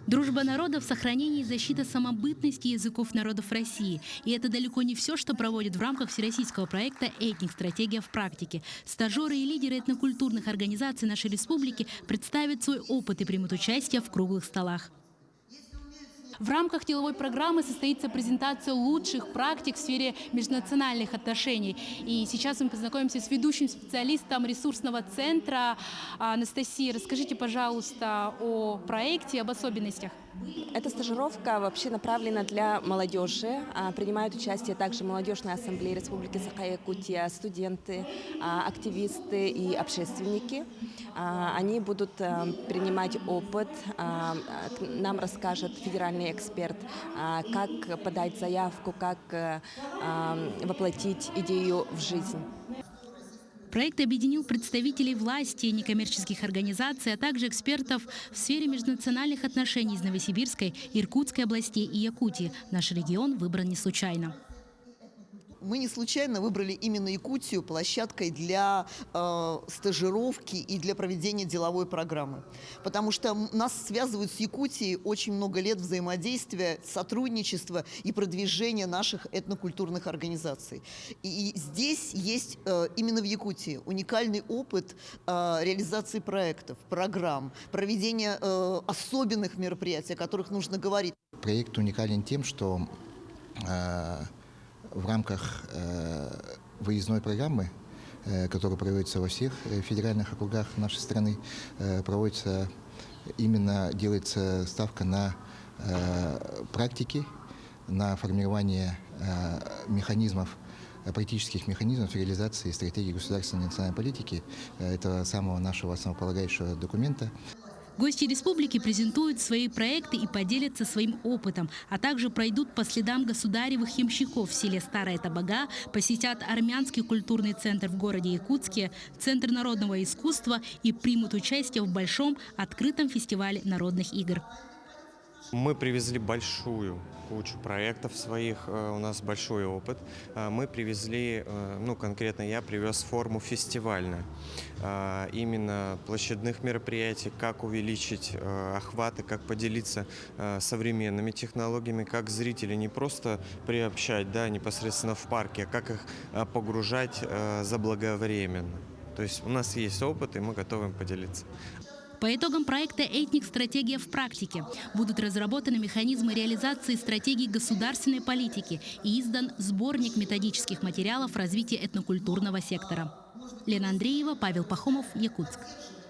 Дружба народов, сохранение и защита самобытности языков народов России. И это далеко не все, что проводят в рамках всероссийского проекта «Этник. Стратегия в практике». Стажеры и лидеры этнокультурных организаций нашей республики представят свой опыт и примут участие в круглых столах. В рамках деловой программы состоится презентация лучших практик в сфере межнациональных отношений. И сейчас мы познакомимся с ведущим специалистом ресурсного центра. Анастасия, расскажите, пожалуйста, о проекте, об особенностях. Эта стажировка вообще направлена для молодежи. Принимают участие также молодежные ассамблеи Республики Саха-Якутия, студенты, активисты и общественники. Они будут принимать опыт. Нам расскажет федеральный эксперт, как подать заявку, как воплотить идею в жизнь. Проект объединил представителей власти, некоммерческих организаций, а также экспертов в сфере межнациональных отношений из Новосибирской, Иркутской областей и Якутии. Наш регион выбран не случайно. Мы не случайно выбрали именно Якутию площадкой для стажировки и для проведения деловой программы. Потому что нас связывают с Якутией очень много лет взаимодействия, сотрудничества и продвижения наших этнокультурных организаций. И здесь есть именно в Якутии уникальный опыт реализации проектов, программ, проведения особенных мероприятий, о которых нужно говорить. Проект уникален тем, что в рамках выездной программы, которая проводится во всех федеральных округах нашей страны, делается ставка на практики, на формирование практических механизмов реализации стратегии государственной и национальной политики, этого самого нашего основополагающего документа. Гости республики презентуют свои проекты и поделятся своим опытом, а также пройдут по следам государевых ямщиков в селе Старая Табага, посетят армянский культурный центр в городе Якутске, Центр народного искусства и примут участие в большом открытом фестивале народных игр. Мы привезли большую кучу проектов своих, у нас большой опыт. Мы привезли, конкретно я привез форму фестивальную, именно площадных мероприятий, как увеличить охваты, как поделиться современными технологиями, как зрителей не просто приобщать, непосредственно в парке, а как их погружать заблаговременно. То есть у нас есть опыт, и мы готовы им поделиться. По итогам проекта «Этник. Стратегия в практике» будут разработаны механизмы реализации стратегий государственной политики и издан сборник методических материалов развития этнокультурного сектора. Лена Андреева, Павел Пахомов, Якутск.